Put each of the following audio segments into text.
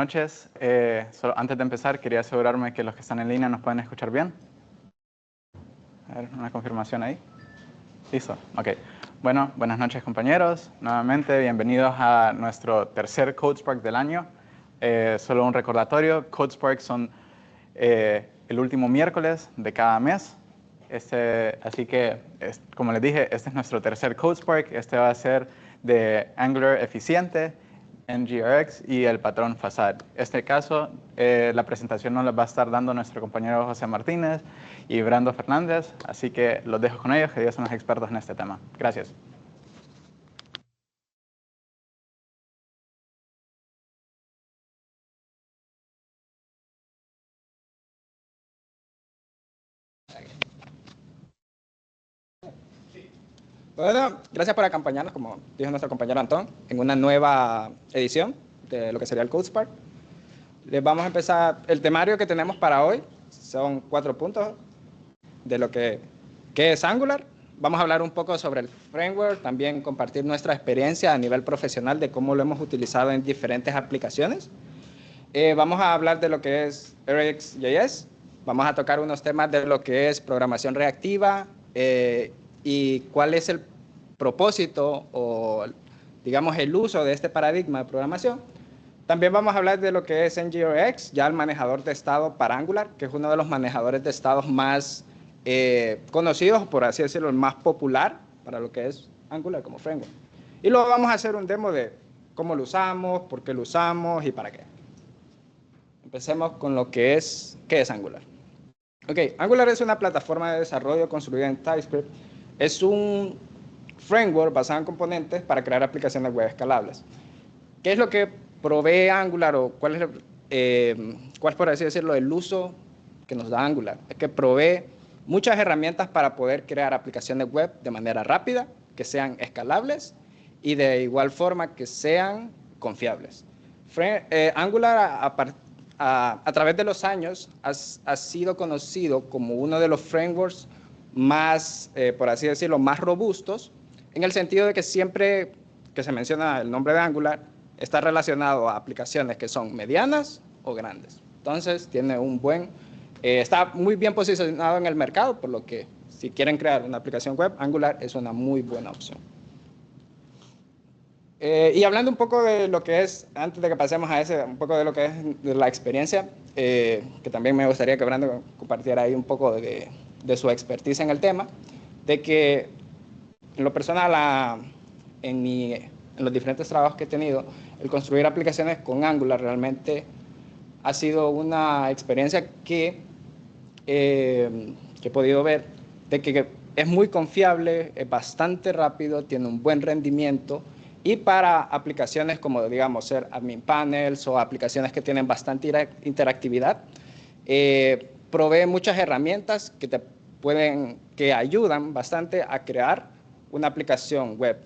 Buenas noches. Solo antes de empezar, quería asegurarme que los que están en línea nos pueden escuchar bien. A ver, una confirmación ahí. Listo. Ok. Bueno, buenas noches, compañeros. Nuevamente, bienvenidos a nuestro tercer CodeSpark del año. Solo un recordatorio, CodeSpark son el último miércoles de cada mes. Así que, como les dije, este es nuestro tercer CodeSpark. Este va a ser de Angular eficiente, NGRX y el patrón Facade. En este caso, la presentación nos la va a estar dando nuestro compañero José Martínez y Brando Fernández, así que los dejo con ellos, que ellos son los expertos en este tema. Gracias. Bueno, gracias por acompañarnos, como dijo nuestro compañero Antón, en una nueva edición de lo que sería el CodeSpark. Les vamos a empezar. El temario que tenemos para hoy son 4 puntos de lo que es Angular. Vamos a hablar un poco sobre el framework, también compartir nuestra experiencia a nivel profesional de cómo lo hemos utilizado en diferentes aplicaciones. Vamos a hablar de lo que es RxJS. Vamos a tocar unos temas de lo que es programación reactiva y cuál es el propósito o, digamos, el uso de este paradigma de programación. También vamos a hablar de lo que es NGRX, ya el manejador de estado para Angular, que es uno de los manejadores de estados más conocidos, por así decirlo, el más popular para lo que es Angular como framework. Y luego vamos a hacer un demo de cómo lo usamos, por qué lo usamos y para qué. Empecemos con lo que es, ¿qué es Angular? Ok, Angular es una plataforma de desarrollo construida en TypeScript. Es un framework basado en componentes para crear aplicaciones web escalables. ¿Qué es lo que provee Angular o cuál es, por así decirlo, el uso que nos da Angular? Es que provee muchas herramientas para poder crear aplicaciones web de manera rápida, que sean escalables y de igual forma que sean confiables. Angular, a través de los años, ha sido conocido como uno de los frameworks más, por así decirlo, más robustos, en el sentido de que siempre que se menciona el nombre de Angular, está relacionado a aplicaciones que son medianas o grandes. Entonces, tiene un está muy bien posicionado en el mercado, por lo que si quieren crear una aplicación web, Angular es una muy buena opción. Y hablando un poco de lo que es, antes de que pasemos a ese, un poco de lo que es de la experiencia, que también me gustaría que Brando compartiera ahí un poco de su expertise en el tema, de que en lo personal, en los diferentes trabajos que he tenido, el construir aplicaciones con Angular realmente ha sido una experiencia que he podido ver, de que es muy confiable, es bastante rápido, tiene un buen rendimiento, y para aplicaciones como, digamos, ser admin panels o aplicaciones que tienen bastante interactividad, provee muchas herramientas que ayudan bastante a crear una aplicación web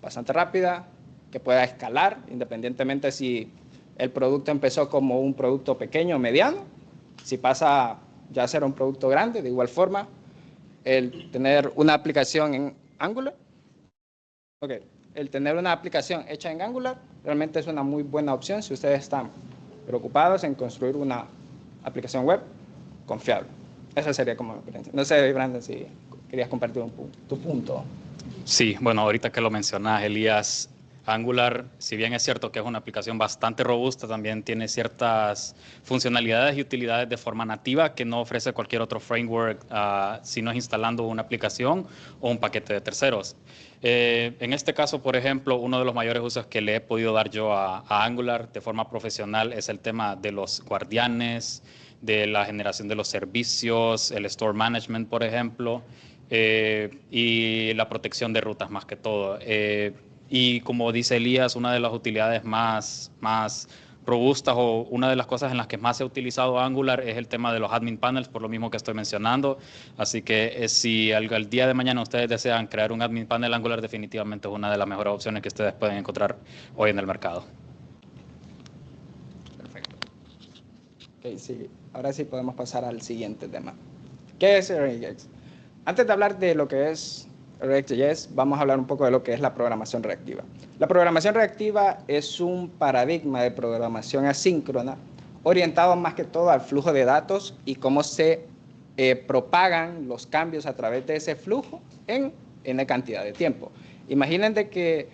bastante rápida, que pueda escalar, independientemente si el producto empezó como un producto pequeño o mediano, si pasa ya a ser un producto grande, de igual forma, el tener una aplicación en Angular, el tener una aplicación hecha en Angular realmente es una muy buena opción si ustedes están preocupados en construir una aplicación web confiable. Esa sería como mi experiencia. No sé, Brandon, si querías compartir tu punto. Sí, bueno, ahorita que lo mencionas, Elías, Angular, si bien es cierto que es una aplicación bastante robusta, también tiene ciertas funcionalidades y utilidades de forma nativa que no ofrece cualquier otro framework, si no es instalando una aplicación o un paquete de terceros. En este caso, por ejemplo, uno de los mayores usos que le he podido dar yo a Angular de forma profesional es el tema de los guardianes, de la generación de los servicios, el store management, por ejemplo, y la protección de rutas más que todo. Y como dice Elías, una de las utilidades más robustas o una de las cosas en las que más se ha utilizado Angular es el tema de los admin panels, por lo mismo que estoy mencionando. Así que si al día de mañana ustedes desean crear un admin panel, Angular definitivamente es una de las mejores opciones que ustedes pueden encontrar hoy en el mercado. Perfecto. Okay, sí. Ahora sí podemos pasar al siguiente tema. ¿Qué es RxJS? Antes de hablar de lo que es RxJS, vamos a hablar un poco de lo que es la programación reactiva. La programación reactiva es un paradigma de programación asíncrona orientado más que todo al flujo de datos y cómo se propagan los cambios a través de ese flujo en N cantidad de tiempo. Imaginen de que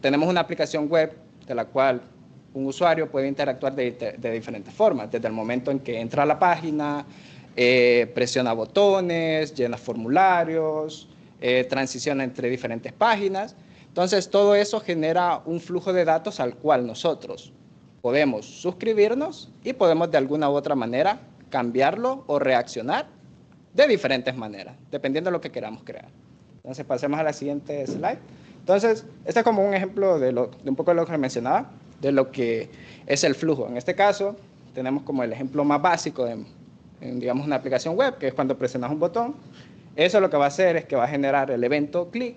tenemos una aplicación web de la cual un usuario puede interactuar de diferentes formas, desde el momento en que entra a la página, presiona botones, llena formularios, transiciona entre diferentes páginas. Entonces, todo eso genera un flujo de datos al cual nosotros podemos suscribirnos y podemos de alguna u otra manera cambiarlo o reaccionar de diferentes maneras, dependiendo de lo que queramos crear. Entonces, pasemos a la siguiente slide. Entonces, este es como un ejemplo de un poco de lo que mencionaba, de lo que es el flujo. En este caso, tenemos como el ejemplo más básico en digamos, una aplicación web, que es cuando presionas un botón. Eso lo que va a hacer es que va a generar el evento clic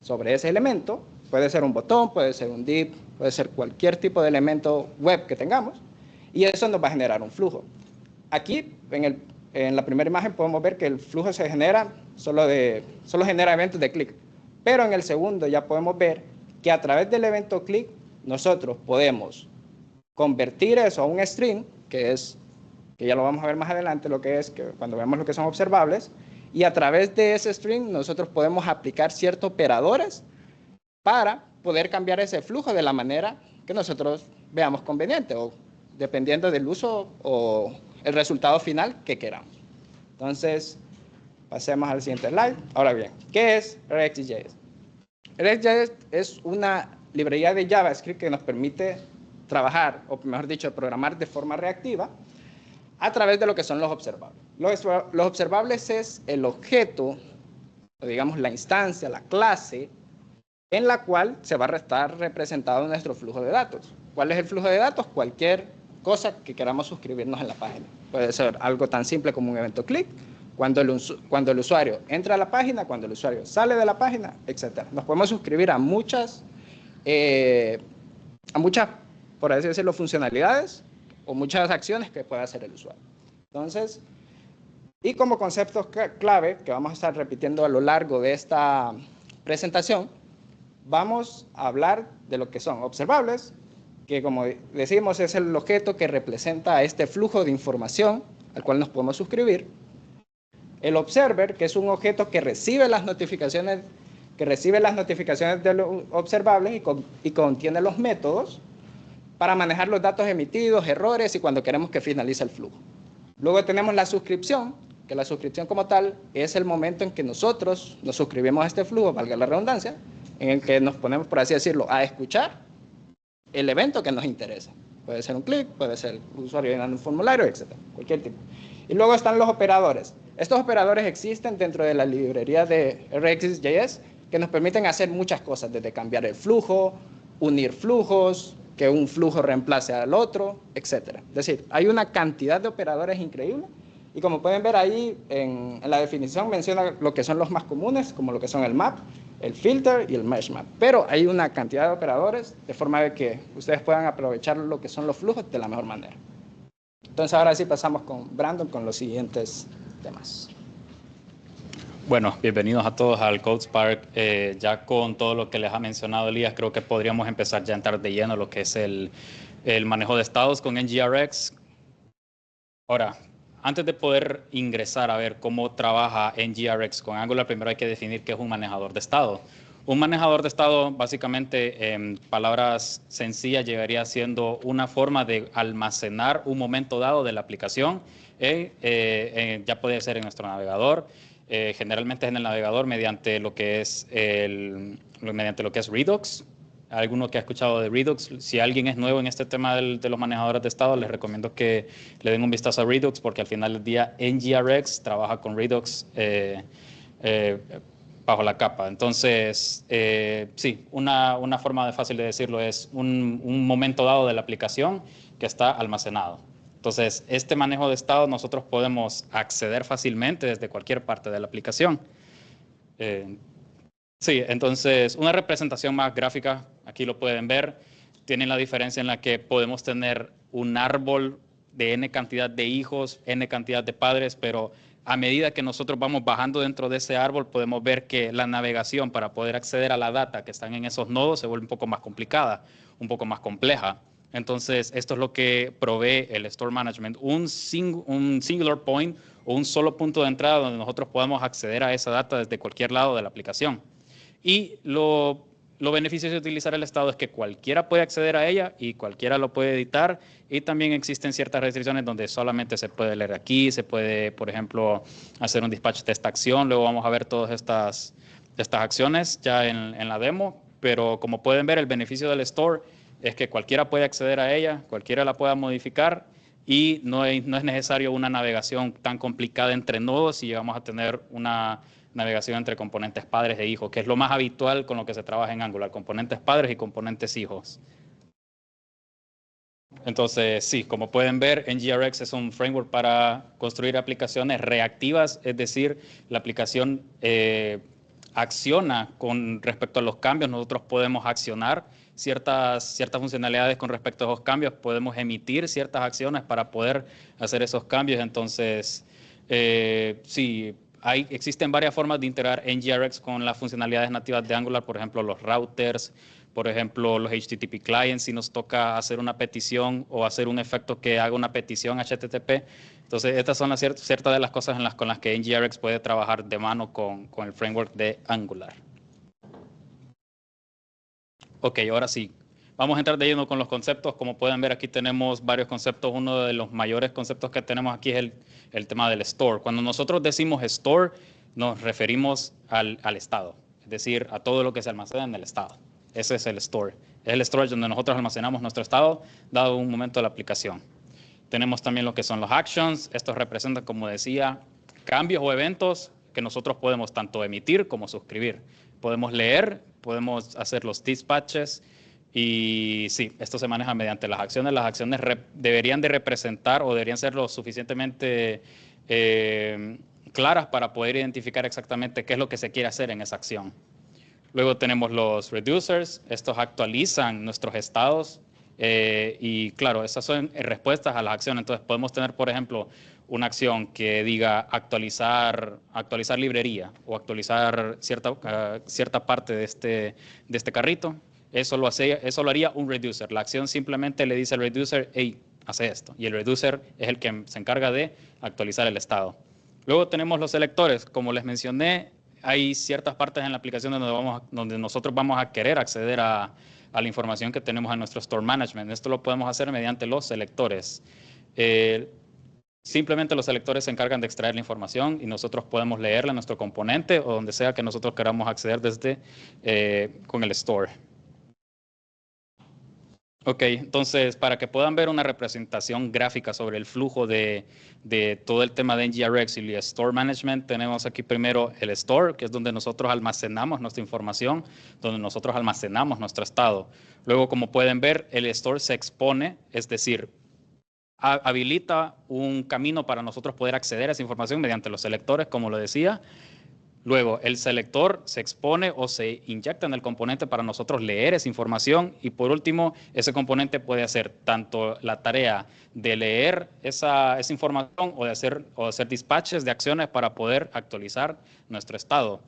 sobre ese elemento. Puede ser un botón, puede ser un div, puede ser cualquier tipo de elemento web que tengamos, y eso nos va a generar un flujo. Aquí, en la primera imagen, podemos ver que el flujo se genera, solo genera eventos de clic, pero en el segundo ya podemos ver que a través del evento clic, nosotros podemos convertir eso a un string, que ya lo vamos a ver más adelante, cuando vemos lo que son observables, y a través de ese string nosotros podemos aplicar ciertos operadores para poder cambiar ese flujo de la manera que nosotros veamos conveniente, o dependiendo del uso o el resultado final que queramos. Entonces, pasemos al siguiente slide. Ahora bien, ¿qué es RxJS? RxJS es una librería de JavaScript que nos permite trabajar, o mejor dicho, programar de forma reactiva a través de lo que son los observables. Los observables es el objeto, o digamos la instancia, la clase, en la cual se va a estar representado nuestro flujo de datos. ¿Cuál es el flujo de datos? Cualquier cosa que queramos suscribirnos en la página. Puede ser algo tan simple como un evento clic, cuando el usuario entra a la página, cuando el usuario sale de la página, etc. Nos podemos suscribir a muchas, por así decirlo, funcionalidades o muchas acciones que pueda hacer el usuario. Entonces, y como conceptos clave que vamos a estar repitiendo a lo largo de esta presentación, vamos a hablar de lo que son observables, que como decimos es el objeto que representa este flujo de información al cual nos podemos suscribir. El observer, que es un objeto que recibe las notificaciones de los observables y contiene los métodos para manejar los datos emitidos, errores y cuando queremos que finalice el flujo. Luego tenemos la suscripción, que la suscripción como tal es el momento en que nosotros nos suscribimos a este flujo, valga la redundancia, en el que nos ponemos, por así decirlo, a escuchar el evento que nos interesa. Puede ser un clic, puede ser un usuario llenando un formulario, etc. Cualquier tipo. Y luego están los operadores. Estos operadores existen dentro de la librería de RxJS que nos permiten hacer muchas cosas, desde cambiar el flujo, unir flujos, que un flujo reemplace al otro, etc. Es decir, hay una cantidad de operadores increíble y como pueden ver ahí en la definición menciona lo que son los más comunes, como lo que son el map, el filter y el mesh map. Pero hay una cantidad de operadores de forma de que ustedes puedan aprovechar lo que son los flujos de la mejor manera. Entonces ahora sí pasamos con Brandon con los siguientes temas. Bueno, bienvenidos a todos al CodeSpark. Ya con todo lo que les ha mencionado Elías, creo que podríamos empezar ya a entrar de lleno lo que es el manejo de estados con NGRX. Ahora, antes de poder ingresar a ver cómo trabaja NGRX con Angular, primero hay que definir qué es un manejador de estado. Un manejador de estado, básicamente, en palabras sencillas, llegaría siendo una forma de almacenar un momento dado de la aplicación. Ya puede ser en nuestro navegador. Generalmente es en el navegador mediante lo que es Redux. Alguno que ha escuchado de Redux. Si alguien es nuevo en este tema de los manejadores de estado, les recomiendo que le den un vistazo a Redux, porque al final del día NGRX trabaja con Redux bajo la capa. Entonces, sí, una forma fácil de decirlo es un momento dado de la aplicación que está almacenado. Entonces, este manejo de estado nosotros podemos acceder fácilmente desde cualquier parte de la aplicación. Sí, entonces, una representación más gráfica, aquí lo pueden ver, tienen la diferencia en la que podemos tener un árbol de n cantidad de hijos, n cantidad de padres, pero a medida que nosotros vamos bajando dentro de ese árbol, podemos ver que la navegación para poder acceder a la data que están en esos nodos se vuelve un poco más complicada, un poco más compleja. Entonces, esto es lo que provee el Store Management, un singular point o un solo punto de entrada donde nosotros podamos acceder a esa data desde cualquier lado de la aplicación. Y lo beneficioso de utilizar el estado es que cualquiera puede acceder a ella y cualquiera lo puede editar, y también existen ciertas restricciones donde solamente se puede leer aquí, se puede, por ejemplo, hacer un dispatch de esta acción. Luego vamos a ver todas estas acciones ya en la demo, pero como pueden ver, el beneficio del store es que cualquiera puede acceder a ella, cualquiera la pueda modificar, y no es necesario una navegación tan complicada entre nodos, y llegamos a tener una navegación entre componentes padres e hijos, que es lo más habitual con lo que se trabaja en Angular, componentes padres y componentes hijos. Entonces, sí, como pueden ver, NGRX es un framework para construir aplicaciones reactivas, es decir, la aplicación acciona con respecto a los cambios. Nosotros podemos accionar ciertas funcionalidades con respecto a esos cambios, podemos emitir ciertas acciones para poder hacer esos cambios. Entonces, sí, existen varias formas de integrar NGRX con las funcionalidades nativas de Angular, por ejemplo, los routers, por ejemplo, los HTTP clients, si nos toca hacer una petición o hacer un efecto que haga una petición HTTP. Entonces, estas son ciertas de las cosas con las que NGRX puede trabajar de mano con el framework de Angular. Ok, ahora sí. Vamos a entrar de lleno con los conceptos. Como pueden ver, aquí tenemos varios conceptos. Uno de los mayores conceptos que tenemos aquí es el tema del store. Cuando nosotros decimos store, nos referimos al estado, es decir, a todo lo que se almacena en el estado. Ese es el store. Es el storage donde nosotros almacenamos nuestro estado dado un momento de la aplicación. Tenemos también lo que son los actions. Estos representan, como decía, cambios o eventos que nosotros podemos tanto emitir como suscribir. Podemos leer, podemos hacer los dispatches, y sí, esto se maneja mediante las acciones. Las acciones deberían de representar o deberían ser lo suficientemente claras para poder identificar exactamente qué es lo que se quiere hacer en esa acción. Luego tenemos los reducers. Estos actualizan nuestros estados y claro, esas son respuestas a las acciones. Entonces podemos tener, por ejemplo, una acción que diga actualizar librería o actualizar cierta parte de este carrito. Eso lo haría un reducer. La acción simplemente le dice al reducer, hey, hace esto. Y el reducer es el que se encarga de actualizar el estado. Luego tenemos los selectores. Como les mencioné, hay ciertas partes en la aplicación donde nosotros vamos a querer acceder a la información que tenemos en nuestro Store Management. Esto lo podemos hacer mediante los selectores. Simplemente los selectores se encargan de extraer la información y nosotros podemos leerla en nuestro componente o donde sea que nosotros queramos acceder con el Store. Ok, entonces para que puedan ver una representación gráfica sobre el flujo de todo el tema de NGRX y el Store Management, tenemos aquí primero el Store, que es donde nosotros almacenamos nuestra información, donde nosotros almacenamos nuestro estado. Luego, como pueden ver, el Store se expone, es decir, habilita un camino para nosotros poder acceder a esa información mediante los selectores, como lo decía. Luego, el selector se expone o se inyecta en el componente para nosotros leer esa información. Y por último, ese componente puede hacer tanto la tarea de leer esa información o de hacer dispatches de acciones para poder actualizar nuestro estado.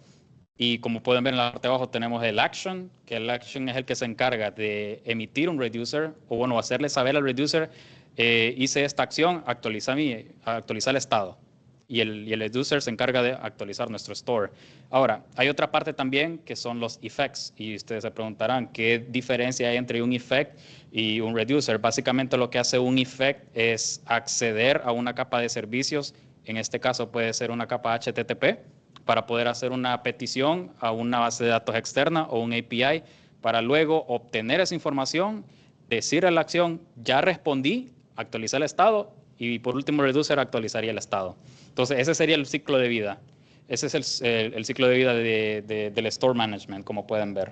Y como pueden ver en la parte de abajo tenemos el action, que el action es el que se encarga de emitir un reducer, o bueno, hacerle saber al reducer, hice esta acción, actualiza el estado. Y el reducer se encarga de actualizar nuestro store. Ahora, hay otra parte también que son los effects. Y ustedes se preguntarán, ¿qué diferencia hay entre un effect y un reducer? Básicamente lo que hace un effect es acceder a una capa de servicios. En este caso puede ser una capa HTTP para poder hacer una petición a una base de datos externa o un API para luego obtener esa información, decir a la acción, ya respondí, actualizar el estado, y por último, el reducer actualizaría el estado. Entonces, ese sería el ciclo de vida. Ese es el ciclo de vida del Store Management, como pueden ver.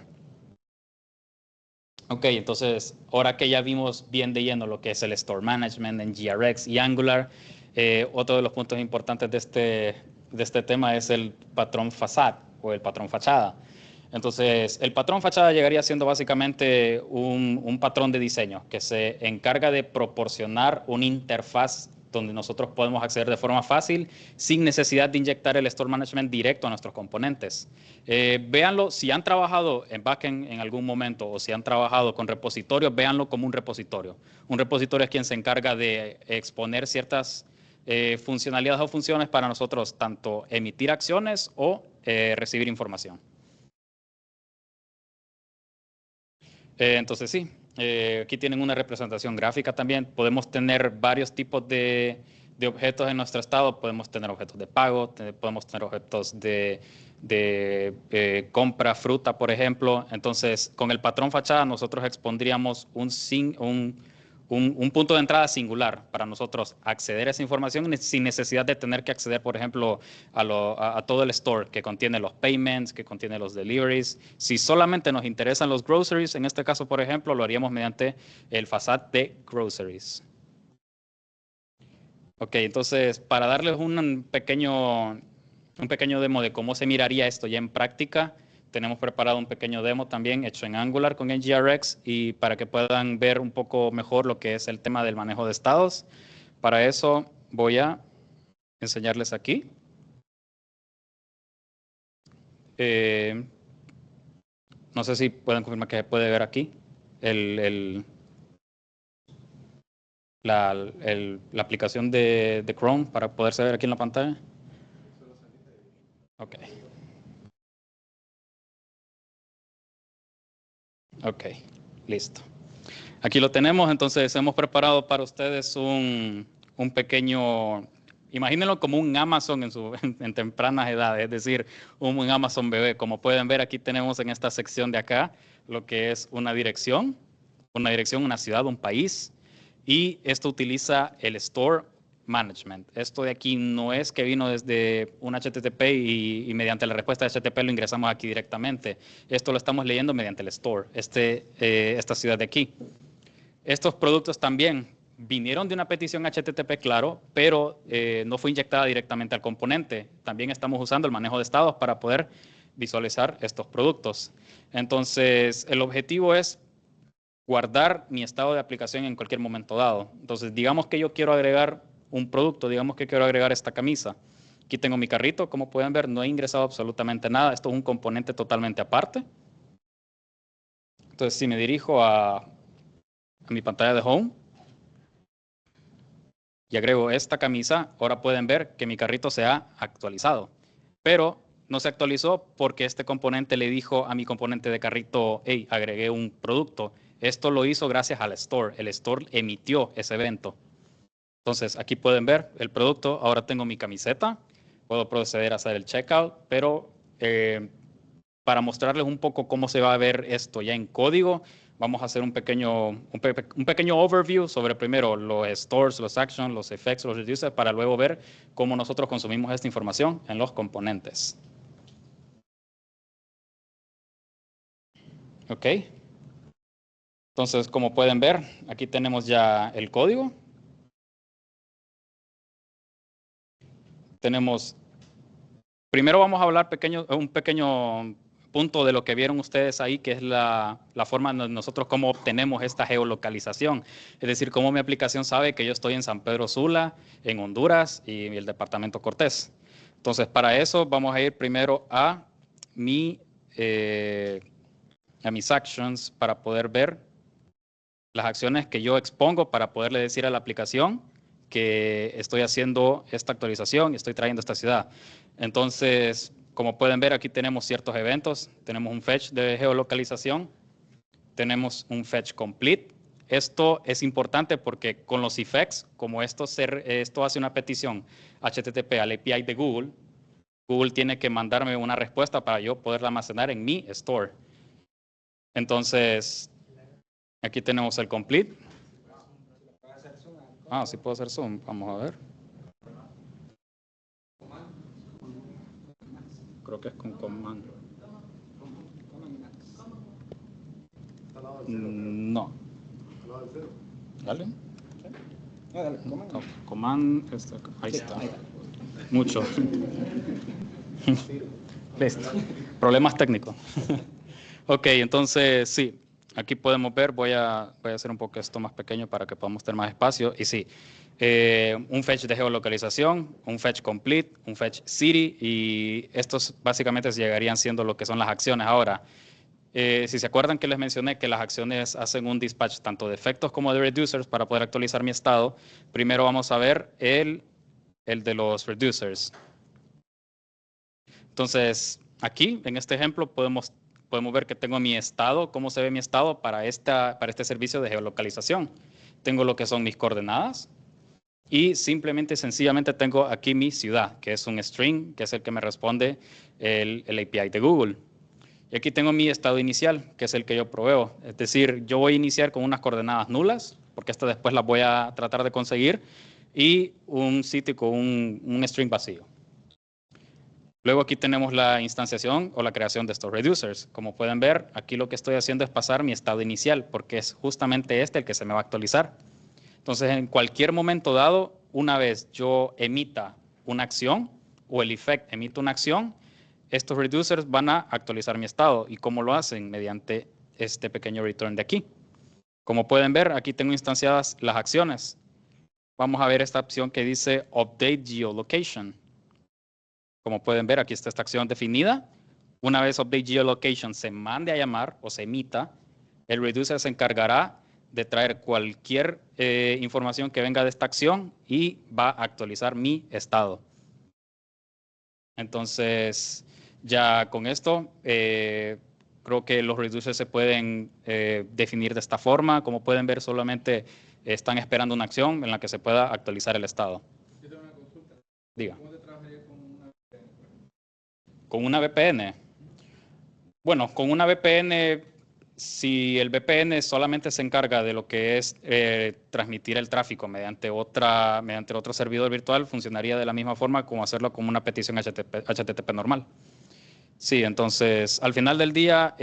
Ok, entonces, ahora que ya vimos bien de lleno lo que es el Store Management en NGRX y Angular, otro de los puntos importantes de este tema es el patrón facade o el patrón fachada. Entonces, el patrón fachada llegaría siendo básicamente un patrón de diseño que se encarga de proporcionar una interfaz donde nosotros podemos acceder de forma fácil sin necesidad de inyectar el Store Management directo a nuestros componentes. Véanlo, si han trabajado en backend en algún momento o si han trabajado con repositorios, véanlo como un repositorio. Un repositorio es quien se encarga de exponer ciertas funcionalidades o funciones para nosotros tanto emitir acciones o recibir información. Entonces sí, aquí tienen una representación gráfica también. Podemos tener varios tipos de objetos en nuestro estado. Podemos tener objetos de pago, podemos tener objetos de compra, fruta, por ejemplo. Entonces, con el patrón fachada nosotros expondríamos un punto de entrada singular para nosotros acceder a esa información sin necesidad de tener que acceder, por ejemplo, a todo el store que contiene los payments, que contiene los deliveries. Si solamente nos interesan los groceries, en este caso, por ejemplo, lo haríamos mediante el facade de groceries. Ok, entonces, para darles un pequeño demo de cómo se miraría esto ya en práctica, tenemos preparado un pequeño demo también hecho en Angular con NGRX y para que puedan ver un poco mejor lo que es el tema del manejo de estados. Para eso voy a enseñarles aquí. No sé si pueden confirmar que se puede ver aquí la aplicación de Chrome para poderse ver aquí en la pantalla. Ok. Ok, listo. Aquí lo tenemos, entonces hemos preparado para ustedes un pequeño, imagínenlo como un Amazon en tempranas edades, es decir, un Amazon bebé. Como pueden ver, aquí tenemos en esta sección de acá lo que es una dirección, una ciudad, un país, y esto utiliza el Store Management. Esto de aquí no es que vino desde un HTTP y mediante la respuesta de HTTP lo ingresamos aquí directamente. Esto lo estamos leyendo mediante el Store, esta ciudad de aquí. Estos productos también vinieron de una petición HTTP, claro, pero no fue inyectada directamente al componente. También estamos usando el manejo de estados para poder visualizar estos productos. Entonces, el objetivo es guardar mi estado de aplicación en cualquier momento dado. Entonces, digamos que yo quiero agregar un producto, digamos que quiero agregar esta camisa. Aquí tengo mi carrito, como pueden ver, no he ingresado absolutamente nada. Esto es un componente totalmente aparte. Entonces, si me dirijo a mi pantalla de Home y agrego esta camisa, ahora pueden ver que mi carrito se ha actualizado. Pero no se actualizó porque este componente le dijo a mi componente de carrito, hey, agregué un producto. Esto lo hizo gracias al Store. El Store emitió ese evento. Entonces, aquí pueden ver el producto. Ahora tengo mi camiseta. Puedo proceder a hacer el checkout, pero para mostrarles un poco cómo se va a ver esto ya en código, vamos a hacer un pequeño overview sobre primero los stores, los actions, los effects, los reducers, para luego ver cómo nosotros consumimos esta información en los componentes. Ok. Entonces, como pueden ver, aquí tenemos ya el código. Primero vamos a hablar un pequeño punto de lo que vieron ustedes ahí, que es la forma de nosotros cómo obtenemos esta geolocalización. Es decir, cómo mi aplicación sabe que yo estoy en San Pedro Sula, en Honduras y el departamento Cortés. Entonces, para eso vamos a ir primero a mis actions para poder ver las acciones que yo expongo para poderle decir a la aplicación que estoy haciendo esta actualización y estoy trayendo esta ciudad. Entonces, como pueden ver, aquí tenemos ciertos eventos. Tenemos un fetch de geolocalización. Tenemos un fetch complete. Esto es importante porque con los effects, como esto hace una petición HTTP al API de Google, Google tiene que mandarme una respuesta para yo poderla almacenar en mi store. Entonces, aquí tenemos el complete. Sí puedo hacer zoom. Vamos a ver. Creo que es con command. No. ¿Dale? Command. Ahí está. Mucho. Listo. Problemas técnicos. Ok, entonces sí. Aquí podemos ver, voy a hacer un poco esto más pequeño para que podamos tener más espacio. Y sí, un fetch de geolocalización, un fetch complete, un fetch city, y estos básicamente llegarían siendo lo que son las acciones. Ahora, si se acuerdan que les mencioné que las acciones hacen un dispatch tanto de efectos como de reducers para poder actualizar mi estado, primero vamos a ver el de los reducers. Entonces, aquí, en este ejemplo, podemos ver que tengo mi estado, cómo se ve mi estado para este servicio de geolocalización. Tengo lo que son mis coordenadas y simplemente, sencillamente tengo aquí mi ciudad, que es un string, que es el que me responde el API de Google. Y aquí tengo mi estado inicial, que es el que yo proveo. Es decir, yo voy a iniciar con unas coordenadas nulas, porque estas después las voy a tratar de conseguir, y un sitio con un string vacío. Luego aquí tenemos la instanciación o la creación de estos reducers. Como pueden ver, aquí lo que estoy haciendo es pasar mi estado inicial, porque es justamente este el que se me va a actualizar. Entonces, en cualquier momento dado, una vez yo emita una acción o el effect emite una acción, estos reducers van a actualizar mi estado. ¿Y cómo lo hacen? Mediante este pequeño return de aquí. Como pueden ver, aquí tengo instanciadas las acciones. Vamos a ver esta opción que dice Update Geolocation. Como pueden ver, aquí está esta acción definida. Una vez Update Geolocation se mande a llamar o se emita, el reducer se encargará de traer cualquier información que venga de esta acción y va a actualizar mi estado. Entonces, ya con esto, creo que los reducers se pueden definir de esta forma. Como pueden ver, solamente están esperando una acción en la que se pueda actualizar el estado. Yo tengo una consulta. Diga. ¿Cómo te trabajaría con una VPN? ¿Con una VPN? Bueno, con una VPN, si el VPN solamente se encarga de lo que es transmitir el tráfico mediante otro servidor virtual, funcionaría de la misma forma como hacerlo con una petición HTTP normal. Sí, entonces, al final del día,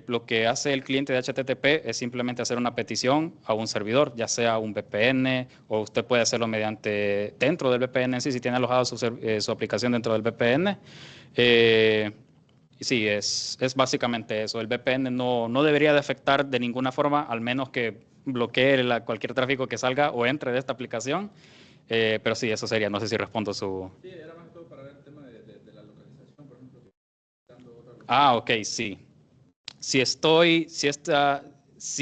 lo que hace el cliente de HTTP es simplemente hacer una petición a un servidor, ya sea un VPN, o usted puede hacerlo dentro del VPN en sí, si tiene alojado su aplicación dentro del VPN. Sí, es básicamente eso. El VPN no debería de afectar de ninguna forma, al menos que bloquee cualquier tráfico que salga o entre de esta aplicación. Pero sí, eso sería. No sé si respondo su... Sí, era más que todo para ver el tema de la localización, por ejemplo. Ok, sí. Si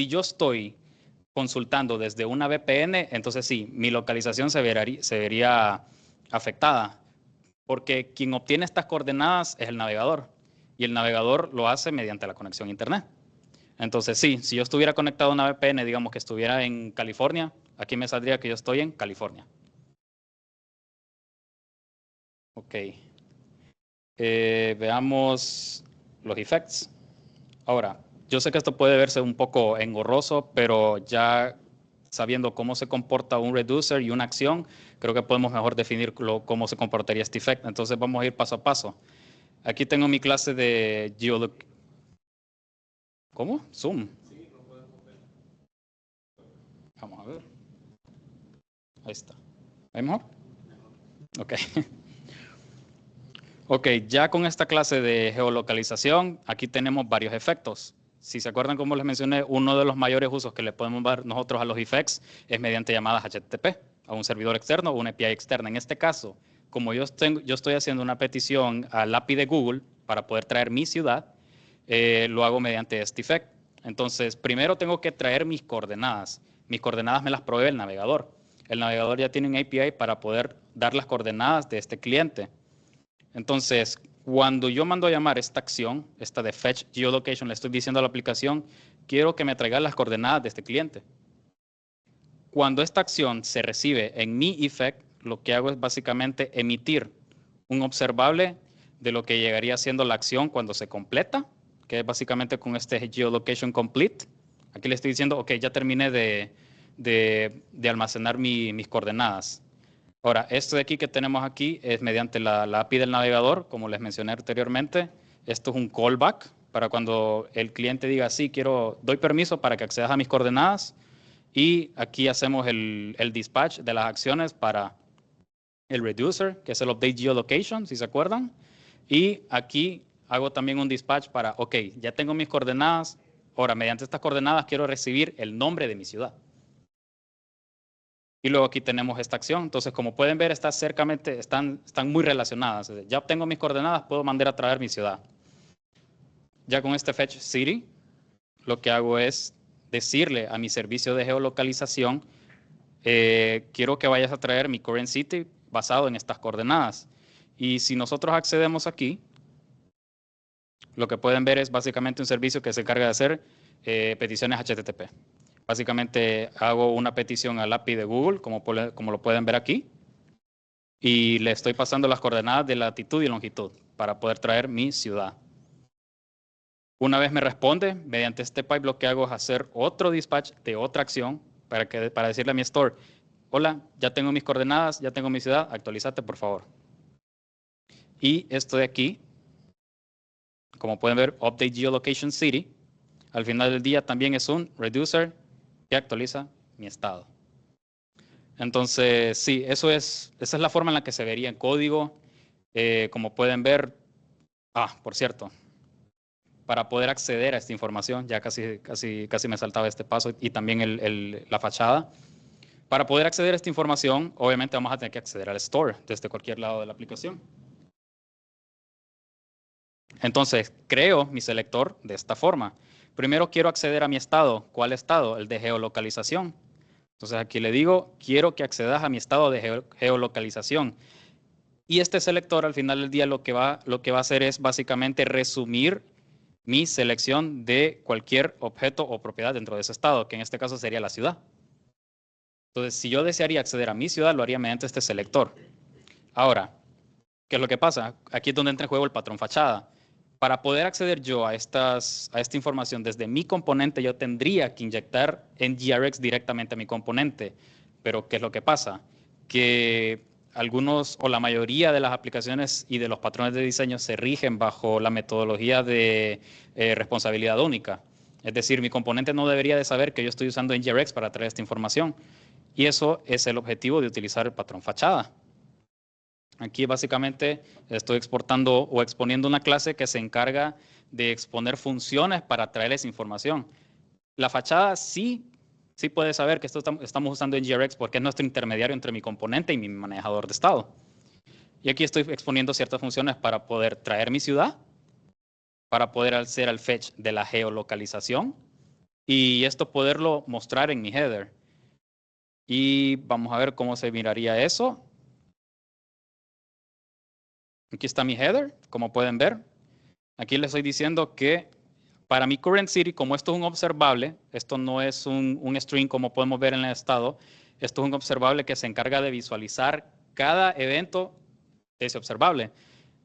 yo estoy consultando desde una VPN, entonces sí, mi localización se vería afectada, porque quien obtiene estas coordenadas es el navegador, y el navegador lo hace mediante la conexión a Internet. Entonces sí, si yo estuviera conectado a una VPN, digamos que estuviera en California, aquí me saldría que yo estoy en California. Ok. Veamos los effects. Ahora, yo sé que esto puede verse un poco engorroso, pero ya sabiendo cómo se comporta un reducer y una acción, creo que podemos mejor definir cómo se comportaría este effect. Entonces vamos a ir paso a paso. Aquí tengo mi clase de ¿Cómo? Zoom. Sí, lo podemos ver. Vamos a ver. Ahí está. ¿Ahí mejor? Ok. Ok, ya con esta clase de geolocalización, aquí tenemos varios efectos. Si se acuerdan, como les mencioné, uno de los mayores usos que le podemos dar nosotros a los effects es mediante llamadas HTTP a un servidor externo o una API externa. En este caso, como yo estoy haciendo una petición al API de Google para poder traer mi ciudad, lo hago mediante este effect. Entonces, primero tengo que traer mis coordenadas. Mis coordenadas me las provee el navegador. El navegador ya tiene un API para poder dar las coordenadas de este cliente. Entonces, cuando yo mando a llamar esta acción, esta de Fetch Geolocation, le estoy diciendo a la aplicación, quiero que me traiga las coordenadas de este cliente. Cuando esta acción se recibe en mi effect, lo que hago es básicamente emitir un observable de lo que llegaría siendo la acción cuando se completa, que es básicamente con este Geolocation Complete. Aquí le estoy diciendo, ok, ya terminé de almacenar mis coordenadas. Ahora, esto de aquí que tenemos aquí es mediante la API del navegador, como les mencioné anteriormente. Esto es un callback para cuando el cliente diga, sí, doy permiso para que accedas a mis coordenadas. Y aquí hacemos el dispatch de las acciones para el reducer, que es el update geolocation, si se acuerdan. Y aquí hago también un dispatch para, ok, ya tengo mis coordenadas. Ahora, mediante estas coordenadas quiero recibir el nombre de mi ciudad. Y luego aquí tenemos esta acción. Entonces, como pueden ver, están muy relacionadas. Ya obtengo mis coordenadas, puedo mandar a traer mi ciudad. Ya con este fetch city, lo que hago es decirle a mi servicio de geolocalización, quiero que vayas a traer mi current city basado en estas coordenadas. Y si nosotros accedemos aquí, lo que pueden ver es básicamente un servicio que se encarga de hacer peticiones HTTP. Básicamente hago una petición al API de Google, como lo pueden ver aquí, y le estoy pasando las coordenadas de latitud y longitud para poder traer mi ciudad. Una vez me responde, mediante este pipe lo que hago es hacer otro dispatch de otra acción para decirle a mi store, hola, ya tengo mis coordenadas, ya tengo mi ciudad, actualízate por favor. Y esto de aquí, como pueden ver, Update Geolocation City, al final del día también es un reducer que actualiza mi estado. Entonces, sí, esa es la forma en la que se vería en código. Como pueden ver, por cierto, para poder acceder a esta información, ya casi me saltaba este paso, y también la fachada. Para poder acceder a esta información, obviamente vamos a tener que acceder al store desde cualquier lado de la aplicación. Entonces, creo mi selector de esta forma. Primero quiero acceder a mi estado. ¿Cuál estado? El de geolocalización. Entonces aquí le digo, quiero que accedas a mi estado de geolocalización. Y este selector al final del día lo que va a hacer es básicamente resumir mi selección de cualquier objeto o propiedad dentro de ese estado, que en este caso sería la ciudad. Entonces, si yo desearía acceder a mi ciudad, lo haría mediante este selector. Ahora, ¿qué es lo que pasa? Aquí es donde entra en juego el patrón fachada. Para poder acceder yo a esta información desde mi componente, yo tendría que inyectar NGRX directamente a mi componente. Pero ¿qué es lo que pasa? Que algunos o la mayoría de las aplicaciones y de los patrones de diseño se rigen bajo la metodología de responsabilidad única. Es decir, mi componente no debería de saber que yo estoy usando NGRX para traer esta información. Y eso es el objetivo de utilizar el patrón fachada. Aquí básicamente estoy exportando o exponiendo una clase que se encarga de exponer funciones para traerles información. La fachada sí puede saber que estamos usando NGRX porque es nuestro intermediario entre mi componente y mi manejador de estado. Y aquí estoy exponiendo ciertas funciones para poder traer mi ciudad, para poder hacer el fetch de la geolocalización y esto poderlo mostrar en mi header. Y vamos a ver cómo se miraría eso. Aquí está mi header, como pueden ver. Aquí les estoy diciendo que para mi current city, como esto es un observable, esto no es un string como podemos ver en el estado, esto es un observable que se encarga de visualizar cada evento de ese observable.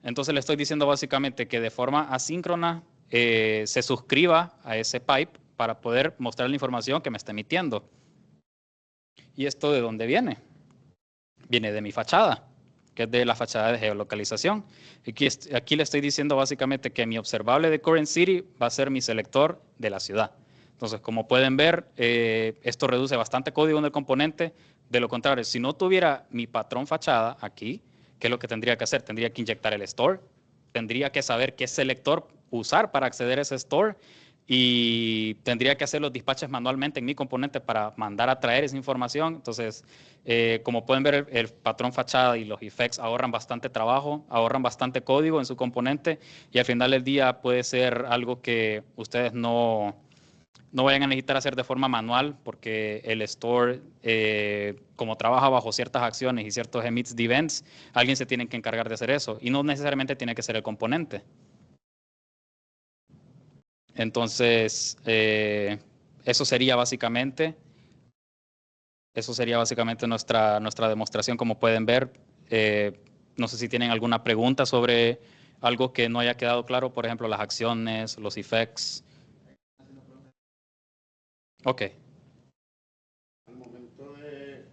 Entonces le estoy diciendo básicamente que de forma asíncrona se suscriba a ese pipe para poder mostrar la información que me está emitiendo. ¿Y esto de dónde viene? Viene de mi fachada, que es de la fachada de geolocalización. Aquí le estoy diciendo básicamente que mi observable de current city va a ser mi selector de la ciudad. Entonces, como pueden ver, esto reduce bastante código en el componente. De lo contrario, si no tuviera mi patrón fachada aquí, ¿qué es lo que tendría que hacer? Tendría que inyectar el store, tendría que saber qué selector usar para acceder a ese store y tendría que hacer los dispatches manualmente en mi componente para mandar a traer esa información. Entonces, como pueden ver, el patrón fachada y los effects ahorran bastante trabajo, ahorran bastante código en su componente y al final del día puede ser algo que ustedes no vayan a necesitar hacer de forma manual porque el store, como trabaja bajo ciertas acciones y ciertos emits de events, alguien se tiene que encargar de hacer eso y no necesariamente tiene que ser el componente. Entonces, eso sería básicamente nuestra demostración, como pueden ver. No sé si tienen alguna pregunta sobre algo que no haya quedado claro, por ejemplo, las acciones, los effects. Ok. Al momento de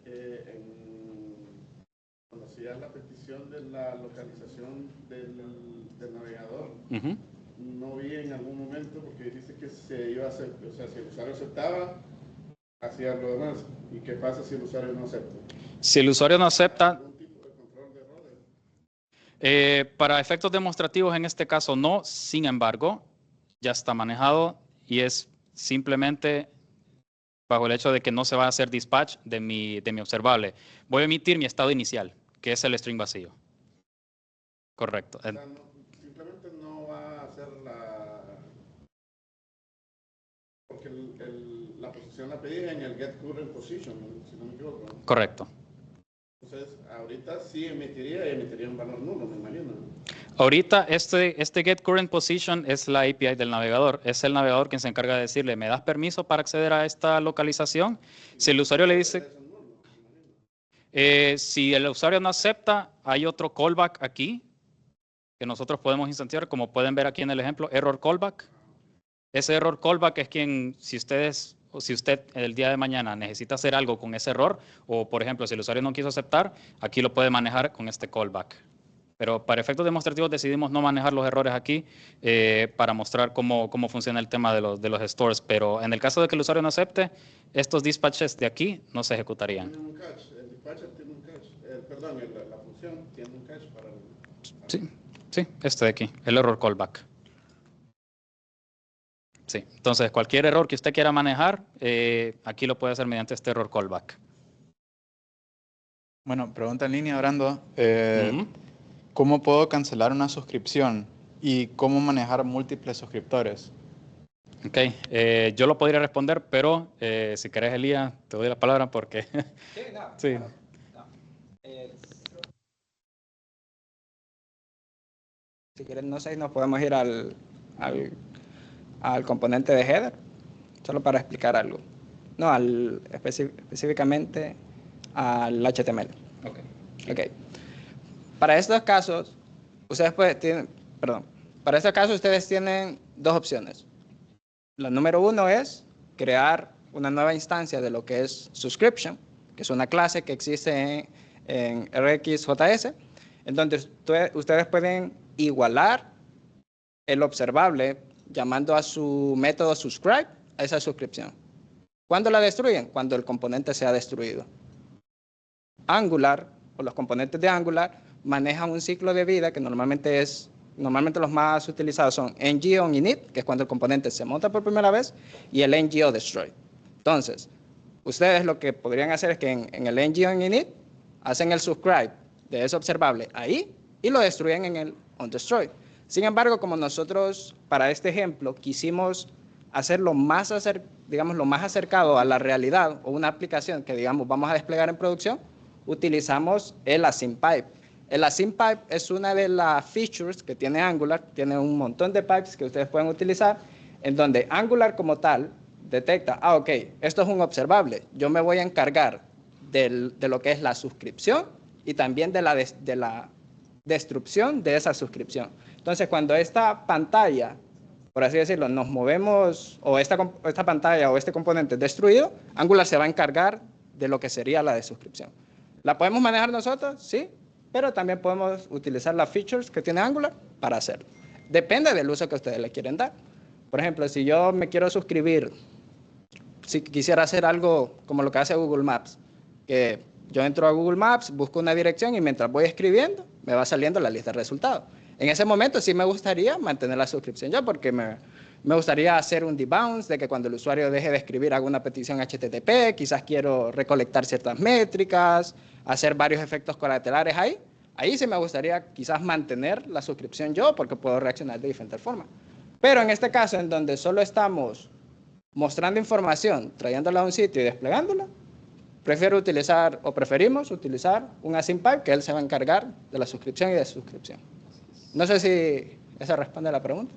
cuando hacías la petición de la localización del navegador, no vi en algún momento, porque dijiste que se iba a hacer, o sea, si el usuario aceptaba, hacía lo demás. ¿Y qué pasa si el usuario no acepta? Si el usuario no acepta, ¿Algún tipo de control de errores? para efectos demostrativos en este caso no, sin embargo, ya está manejado y es simplemente bajo el hecho de que no se va a hacer dispatch de mi observable. Voy a emitir mi estado inicial, que es el string vacío. Correcto. O sea, simplemente no va a hacer porque la posición la pedí en el get current position, si no me equivoco. Correcto. Entonces, ahorita sí emitiría un valor nulo, me imagino. Ahorita este get current position es la API del navegador. Es el navegador quien se encarga de decirle, ¿me das permiso para acceder a esta localización? Si el usuario le dice, si el usuario no acepta, hay otro callback aquí que nosotros podemos instanciar, como pueden ver aquí en el ejemplo, error callback. Ese error callback es quien, si usted el día de mañana necesita hacer algo con ese error, o por ejemplo, si el usuario no quiso aceptar, aquí lo puede manejar con este callback. Pero para efectos demostrativos decidimos no manejar los errores aquí para mostrar cómo funciona el tema de los stores. Pero en el caso de que el usuario no acepte, estos dispatches de aquí no se ejecutarían. Tiene un cache, el dispatcher tiene un cache, perdón, la función tiene un cache para Sí, este de aquí, el error callback. Sí, entonces cualquier error que usted quiera manejar, aquí lo puede hacer mediante este error callback. Bueno, pregunta en línea, Brando. ¿Cómo puedo cancelar una suscripción y cómo manejar múltiples suscriptores? Ok, yo lo podría responder, pero si querés, Elías, te doy la palabra porque... Sí, no. Sí. Claro, no. Si quieren, no sé, nos podemos ir al componente de header, solo para explicar algo. No, específicamente al HTML. Ok. Para estos casos, ustedes tienen dos opciones. La número uno es crear una nueva instancia de lo que es subscription, que es una clase que existe en RxJS, en donde ustedes pueden igualar el observable llamando a su método subscribe a esa suscripción. ¿Cuándo la destruyen? Cuando el componente sea destruido. Angular, o los componentes de Angular, manejan un ciclo de vida que normalmente los más utilizados son ngo init, que es cuando el componente se monta por primera vez, y el ngo destroy. Entonces, ustedes lo que podrían hacer es que en el ngo init hacen el subscribe de ese observable ahí y lo destruyen en el onDestroy. Sin embargo, como nosotros para este ejemplo quisimos hacerlo más acercado a la realidad o una aplicación que digamos vamos a desplegar en producción, utilizamos el async pipe. El async pipe es una de las features que tiene Angular, tiene un montón de pipes que ustedes pueden utilizar, en donde Angular como tal detecta, ok, esto es un observable, yo me voy a encargar de lo que es la suscripción y también de la destrucción de esa suscripción. Entonces, cuando esta pantalla, por así decirlo, nos movemos, o esta pantalla o este componente es destruido, Angular se va a encargar de lo que sería la desuscripción. ¿La podemos manejar nosotros? Sí, pero también podemos utilizar las features que tiene Angular para hacerlo. Depende del uso que ustedes le quieren dar. Por ejemplo, si yo me quiero suscribir, si quisiera hacer algo como lo que hace Google Maps, que yo entro a Google Maps, busco una dirección y mientras voy escribiendo, me va saliendo la lista de resultados. En ese momento sí me gustaría mantener la suscripción yo, porque me gustaría hacer un debounce de que cuando el usuario deje de escribir alguna petición HTTP, quizás quiero recolectar ciertas métricas, hacer varios efectos colaterales ahí. Ahí sí me gustaría quizás mantener la suscripción yo, porque puedo reaccionar de diferentes formas. Pero en este caso, en donde solo estamos mostrando información, trayéndola a un sitio y desplegándola, preferimos utilizar un async pipe que él se va a encargar de la suscripción y de suscripción. No sé si esa responde a la pregunta.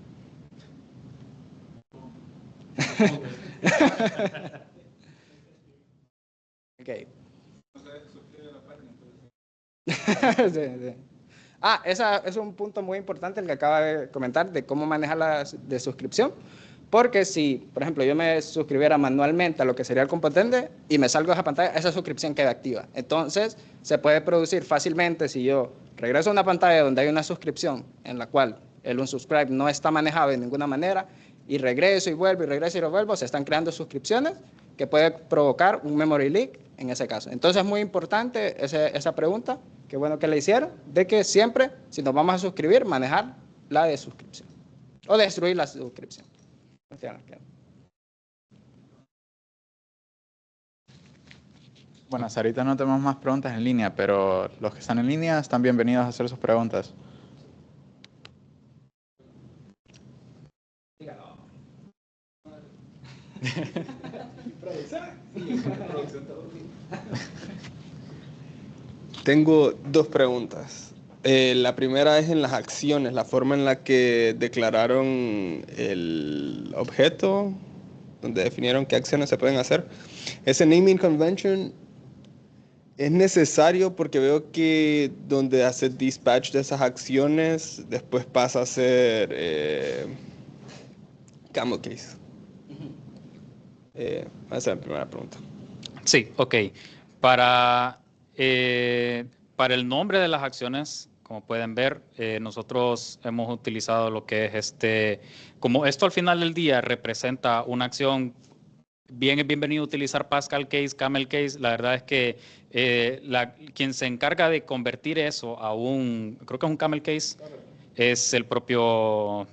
Ok. Sí, sí. Ese es un punto muy importante el que acaba de comentar de cómo manejar la de suscripción. Porque si, por ejemplo, yo me suscribiera manualmente a lo que sería el componente y me salgo de esa pantalla, esa suscripción queda activa. Entonces, se puede producir fácilmente si yo regreso a una pantalla donde hay una suscripción en la cual el unsubscribe no está manejado de ninguna manera y regreso y vuelvo y regreso y vuelvo, se están creando suscripciones que puede provocar un memory leak en ese caso. Entonces, es muy importante esa pregunta, qué bueno que le hicieron, de que siempre, si nos vamos a suscribir, manejar la de suscripción o destruir la suscripción. Bueno, hasta ahorita no tenemos más preguntas en línea, pero los que están en línea están bienvenidos a hacer sus preguntas. Tengo dos preguntas. La primera es en las acciones, la forma en la que declararon el objeto, donde definieron qué acciones se pueden hacer. Ese naming convention es necesario porque veo que donde hace dispatch de esas acciones, después pasa a ser camel case. Esa es la primera pregunta. Sí, ok. Para el nombre de las acciones, como pueden ver, nosotros hemos utilizado lo que es como esto al final del día representa una acción. Es bienvenido utilizar Pascal Case, Camel Case. La verdad es que quien se encarga de convertir eso a creo que es un Camel Case, es el propio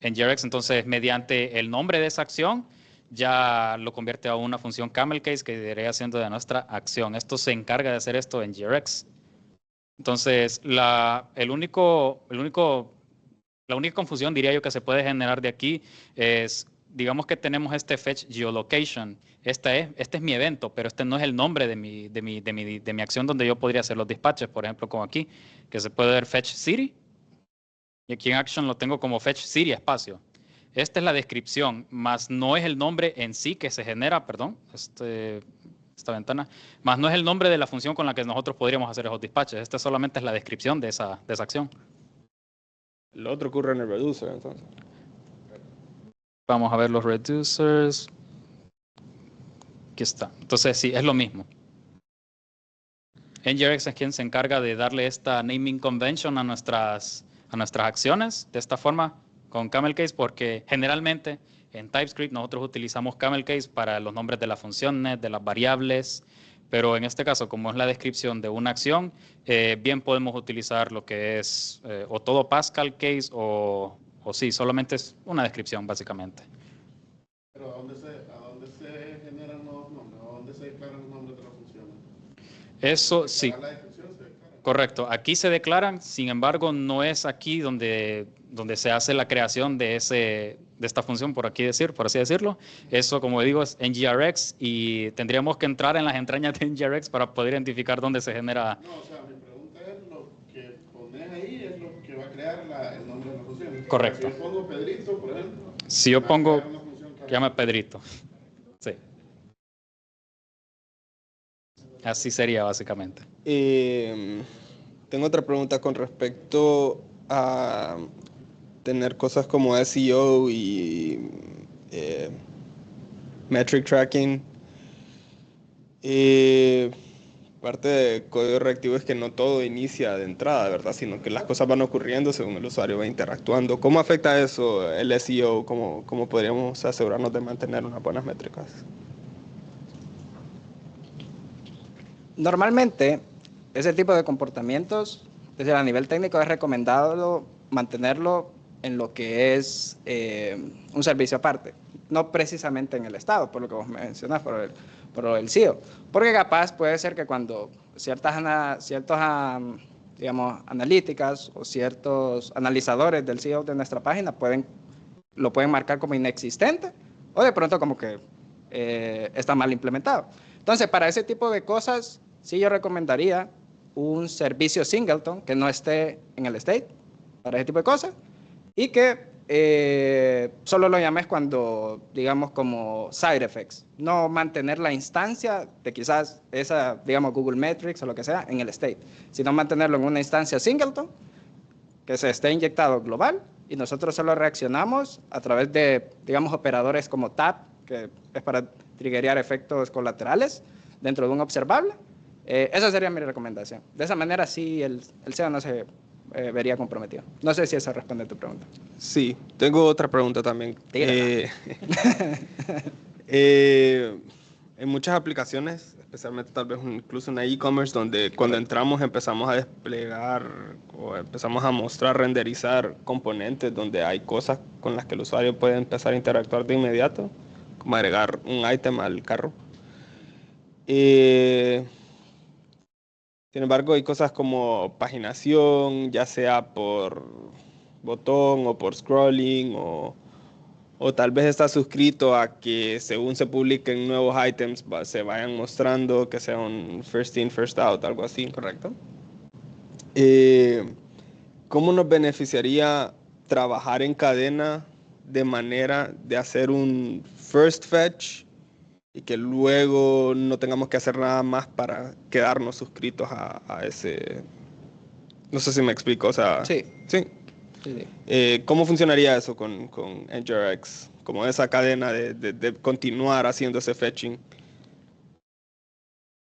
NGRX. Entonces, mediante el nombre de esa acción, ya lo convierte a una función Camel Case que iré haciendo de nuestra acción. Esto se encarga de hacer esto en NGRX. Entonces, la única confusión, diría yo, que se puede generar de aquí es, digamos que tenemos este fetch geolocation. Este es mi evento, pero este no es el nombre de mi acción donde yo podría hacer los dispatches, por ejemplo, como aquí, que se puede ver fetch city. Y aquí en action lo tengo como fetch city espacio. Esta es la descripción, más no es el nombre en sí que se genera, perdón, esta ventana, más no es el nombre de la función con la que nosotros podríamos hacer esos dispatches. Esta solamente es la descripción de esa acción. Lo otro ocurre en el reducer, entonces. Vamos a ver los reducers. Aquí está. Entonces, sí, es lo mismo. NGRX es quien se encarga de darle esta naming convention a nuestras acciones de esta forma con Camel Case, porque generalmente en TypeScript nosotros utilizamos Camel Case para los nombres de las funciones, de las variables, pero en este caso, como es la descripción de una acción, bien podemos utilizar lo que es o todo Pascal Case o sí, solamente es una descripción básicamente. Pero ¿a dónde se generan nuevos nombres? ¿A dónde se declaran los nombres de las funciones? Eso sí. La descripción se declara. Correcto, aquí se declaran, sin embargo, no es aquí donde se hace la creación de esta función, por así decirlo. Eso, como digo, es NGRX y tendríamos que entrar en las entrañas de NGRX para poder identificar dónde se genera. No, o sea, mi pregunta es lo que pones ahí es lo que va a crear el nombre de la función. Correcto. Si yo pongo Pedrito, por ejemplo. Si yo pongo, que llama Pedrito. Sí. Así sería básicamente. Tengo otra pregunta con respecto a tener cosas como SEO y metric tracking. Parte de código reactivo es que no todo inicia de entrada, ¿verdad? Sino que las cosas van ocurriendo según el usuario va interactuando. ¿Cómo afecta eso el SEO? ¿Cómo podríamos asegurarnos de mantener unas buenas métricas? Normalmente, ese tipo de comportamientos, es decir, a nivel técnico, es recomendado mantenerlo en lo que es un servicio aparte, no precisamente en el estado, por lo que vos mencionás, por el SEO. Porque capaz puede ser que cuando ciertas digamos, analíticas o ciertos analizadores del SEO de nuestra página lo pueden marcar como inexistente o de pronto como que está mal implementado. Entonces, para ese tipo de cosas, sí yo recomendaría un servicio singleton que no esté en el state para ese tipo de cosas y que solo lo llames cuando, digamos, como side effects. No mantener la instancia de quizás esa, digamos, Google Metrics o lo que sea en el state, sino mantenerlo en una instancia singleton que se esté inyectado global y nosotros solo reaccionamos a través de, digamos, operadores como tap, que es para triggerear efectos colaterales dentro de un observable. Esa sería mi recomendación. De esa manera sí el SEO no se vería comprometido. No sé si eso responde a tu pregunta. Sí, tengo otra pregunta también. En muchas aplicaciones, especialmente tal vez incluso en e-commerce, donde cuando entramos empezamos a desplegar o empezamos a mostrar, renderizar componentes donde hay cosas con las que el usuario puede empezar a interactuar de inmediato, como agregar un ítem al carro. Sin embargo, hay cosas como paginación, ya sea por botón o por scrolling, o tal vez estás suscrito a que según se publiquen nuevos items se vayan mostrando, que sea un first in, first out, algo así. Correcto. ¿Cómo nos beneficiaría trabajar en cadena de manera de hacer un first fetch y que luego no tengamos que hacer nada más para quedarnos suscritos a ese? No sé si me explico, o sea... Sí. Sí. Sí. ¿Cómo funcionaría eso con NGRX? Como esa cadena de continuar haciendo ese fetching.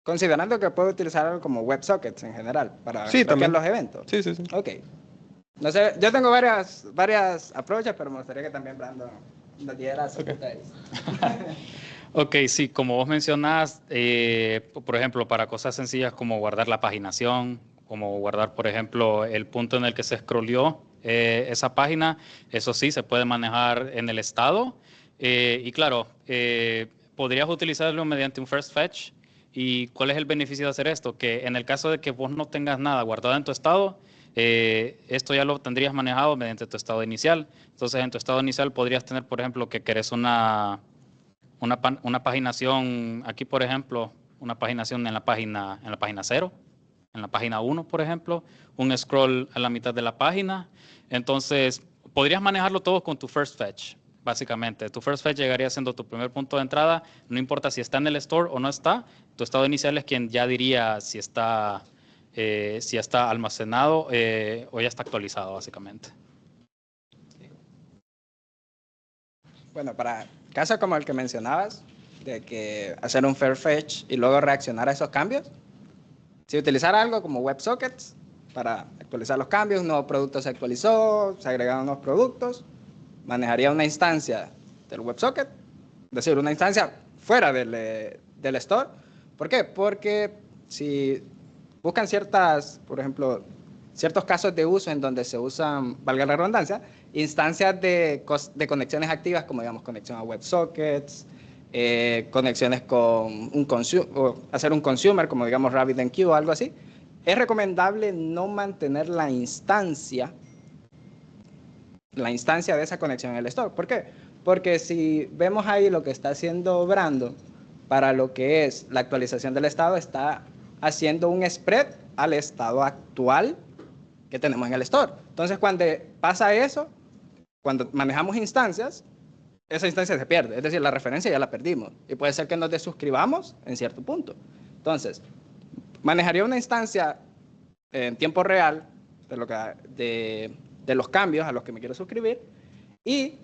Considerando que puedo utilizar algo como WebSockets en general para Sí, bloquear también. los eventos. Sí, sí, sí. Ok. No sé, yo tengo varias approaches, pero me gustaría que también Brandon nos diera sus detalles. Ok, sí, como vos mencionás, por ejemplo, para cosas sencillas como guardar la paginación, como guardar, por ejemplo, el punto en el que se scrolleó esa página, eso sí, se puede manejar en el estado. Y claro, podrías utilizarlo mediante un first fetch. ¿Y cuál es el beneficio de hacer esto? Que en el caso de que vos no tengas nada guardado en tu estado, esto ya lo tendrías manejado mediante tu estado inicial. Entonces, en tu estado inicial podrías tener, por ejemplo, que querés una paginación, aquí por ejemplo, una paginación en la página 0, en la página 1, por ejemplo, un scroll a la mitad de la página. Entonces, podrías manejarlo todo con tu first fetch, básicamente. Tu first fetch llegaría siendo tu primer punto de entrada, no importa si está en el store o no está, tu estado inicial es quien ya diría si está almacenado o ya está actualizado, básicamente. Bueno, para casos como el que mencionabas, de que hacer un fair fetch y luego reaccionar a esos cambios, si utilizar algo como WebSockets para actualizar los cambios, un nuevo producto se actualizó, se agregaron nuevos productos, manejaría una instancia del WebSocket, es decir, una instancia fuera del store. ¿Por qué? Porque si buscan por ejemplo, ciertos casos de uso en donde se usan, valga la redundancia, instancias de conexiones activas, como digamos conexión a WebSockets, conexiones con hacer un consumer, como digamos RabbitMQ o algo así, es recomendable no mantener la instancia de esa conexión en el store. ¿Por qué? Porque si vemos ahí lo que está haciendo Brandon para lo que es la actualización del estado, está haciendo un spread al estado actual que tenemos en el store. Entonces, cuando pasa eso, cuando manejamos instancias, esa instancia se pierde. Es decir, la referencia ya la perdimos. Y puede ser que nos desuscribamos en cierto punto. Entonces, manejaría una instancia en tiempo real de los cambios a los que me quiero suscribir y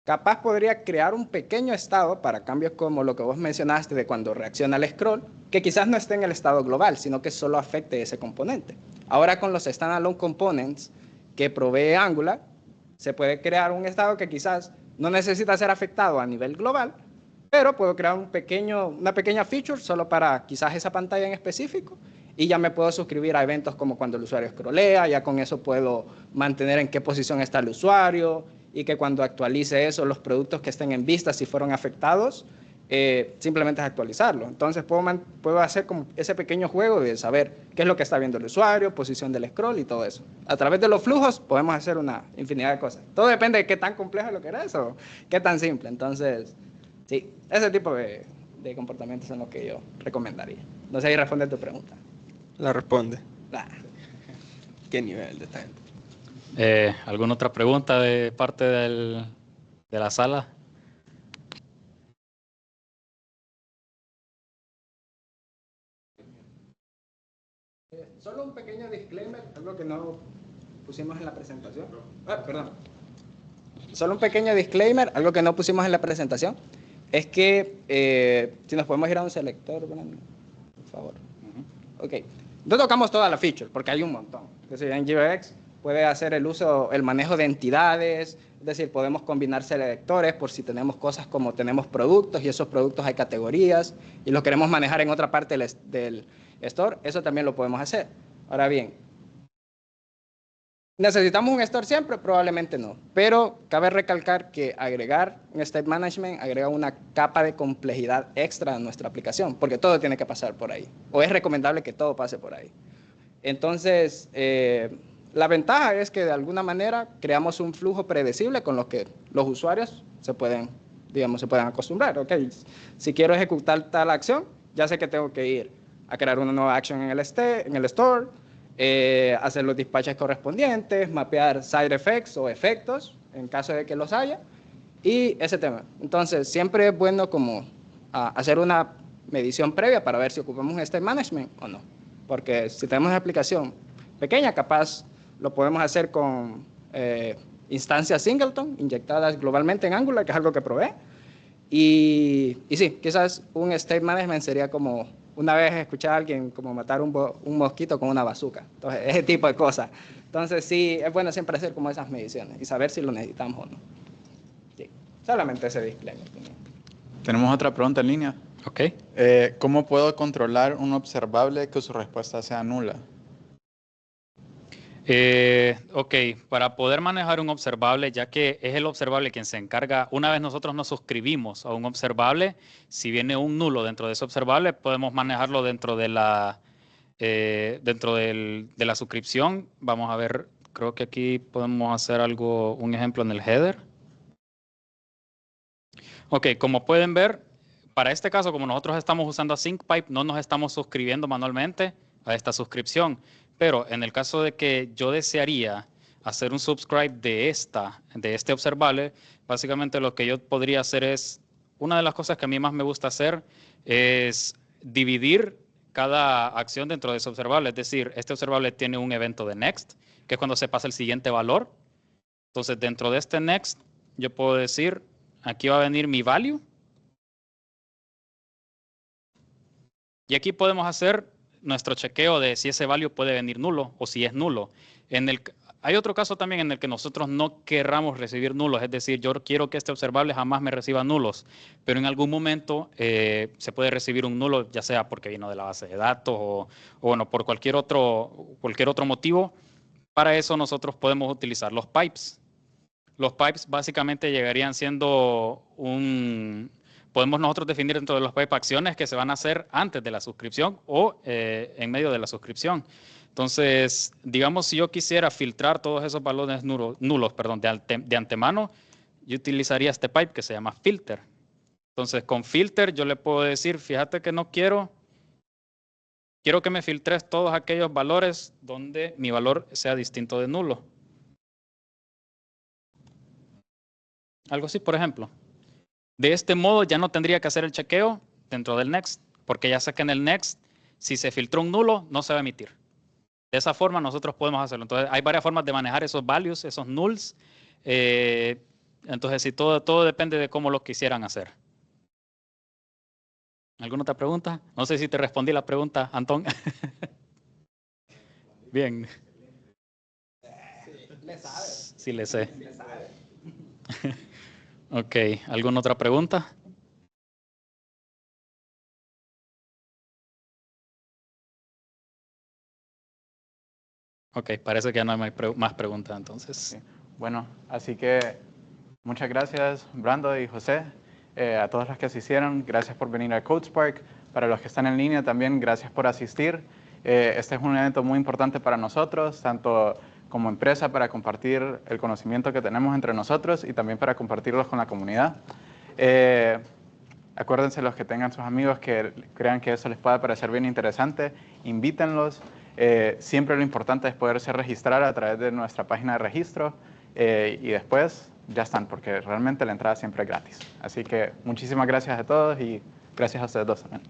capaz podría crear un pequeño estado para cambios como lo que vos mencionaste de cuando reacciona al scroll, que quizás no esté en el estado global, sino que solo afecte ese componente. Ahora con los standalone components que provee Angular, se puede crear un estado que quizás no necesita ser afectado a nivel global, pero puedo crear una pequeña feature solo para quizás esa pantalla en específico y ya me puedo suscribir a eventos como cuando el usuario scrollea, ya con eso puedo mantener en qué posición está el usuario y que cuando actualice eso, los productos que estén en vista, si fueron afectados, simplemente es actualizarlo. Entonces puedo hacer como ese pequeño juego de saber qué es lo que está viendo el usuario, posición del scroll y todo eso. A través de los flujos podemos hacer una infinidad de cosas. Todo depende de qué tan complejo lo querés o qué tan simple. Entonces, sí, ese tipo de comportamientos son los que yo recomendaría. No sé si responde tu pregunta. La responde. Ah. ¿Qué nivel de esta gente? ¿Alguna otra pregunta de parte de la sala? Solo un pequeño disclaimer, algo que no pusimos en la presentación. Perdón. Solo un pequeño disclaimer, algo que no pusimos en la presentación, es que si nos podemos ir a un selector, Brandon, por favor. Ok. No tocamos toda la feature, porque hay un montón. Es decir, en NGRX puede hacer el manejo de entidades, es decir, podemos combinar selectores por si tenemos cosas como tenemos productos y esos productos hay categorías y los queremos manejar en otra parte del store, eso también lo podemos hacer. Ahora bien, ¿Necesitamos un store siempre? Probablemente no. Pero cabe recalcar que agregar un state management agrega una capa de complejidad extra a nuestra aplicación, porque todo tiene que pasar por ahí. O es recomendable que todo pase por ahí. Entonces, la ventaja es que de alguna manera creamos un flujo predecible con lo que los usuarios se pueden acostumbrar. Okay, si quiero ejecutar tal acción, ya sé que tengo que ir a crear una nueva acción en el store, hacer los dispatches correspondientes, mapear side effects o efectos en caso de que los haya, y ese tema. Entonces, siempre es bueno como hacer una medición previa para ver si ocupamos un state management o no. Porque si tenemos una aplicación pequeña, capaz lo podemos hacer con instancias singleton inyectadas globalmente en Angular, que es algo que probé. Y sí, quizás un state management sería como, una vez escuché a alguien como matar un mosquito con una bazooka. Entonces, ese tipo de cosas. Entonces, sí, es bueno siempre hacer como esas mediciones y saber si lo necesitamos o no. Sí, solamente ese disclaimer. Tenemos otra pregunta en línea. Ok. ¿Cómo puedo controlar un observable que su respuesta sea nula? Ok, para poder manejar un observable, ya que es el observable quien se encarga, una vez nosotros nos suscribimos a un observable, si viene un nulo dentro de ese observable, podemos manejarlo dentro de la suscripción. Vamos a ver, creo que aquí podemos hacer un ejemplo en el header. Ok, como pueden ver, para este caso, como nosotros estamos usando AsyncPipe, no nos estamos suscribiendo manualmente a esta suscripción. Pero en el caso de que yo desearía hacer un subscribe de este observable, básicamente lo que yo podría hacer es, una de las cosas que a mí más me gusta hacer es dividir cada acción dentro de ese observable. Es decir, este observable tiene un evento de next, que es cuando se pasa el siguiente valor. Entonces, dentro de este next, yo puedo decir, aquí va a venir mi value. Y aquí podemos hacer nuestro chequeo de si ese value puede venir nulo o si es nulo. Hay otro caso también en el que nosotros no querramos recibir nulos, es decir, yo quiero que este observable jamás me reciba nulos, pero en algún momento se puede recibir un nulo, ya sea porque vino de la base de datos o bueno, por cualquier otro motivo. Para eso nosotros podemos utilizar los pipes. Los pipes básicamente llegarían siendo podemos nosotros definir dentro de los pipes acciones que se van a hacer antes de la suscripción o en medio de la suscripción. Entonces, digamos, si yo quisiera filtrar todos esos valores nulos, de antemano, yo utilizaría este pipe que se llama filter. Entonces, con filter yo le puedo decir, fíjate que no quiero que me filtres todos aquellos valores donde mi valor sea distinto de nulo. Algo así, por ejemplo. De este modo ya no tendría que hacer el chequeo dentro del next, porque ya sé que en el next, si se filtró un nulo, no se va a emitir. De esa forma nosotros podemos hacerlo. Entonces hay varias formas de manejar esos values, esos nulls. Entonces sí, todo depende de cómo lo quisieran hacer. ¿Alguna otra pregunta? No sé si te respondí la pregunta, Antón. Bien. Sí, le sé. Ok, ¿alguna otra pregunta? Ok, parece que ya no hay más preguntas entonces. Sí. Bueno, así que muchas gracias, Brando y José, a todos los que asistieron. Gracias por venir a CodeSpark. Para los que están en línea también, gracias por asistir. Este es un evento muy importante para nosotros, tanto como empresa para compartir el conocimiento que tenemos entre nosotros y también para compartirlos con la comunidad. Acuérdense, los que tengan sus amigos que crean que eso les pueda parecer bien interesante, invítenlos. Siempre lo importante es poderse registrar a través de nuestra página de registro y después ya están, porque realmente la entrada siempre es gratis. Así que muchísimas gracias a todos y gracias a ustedes dos también.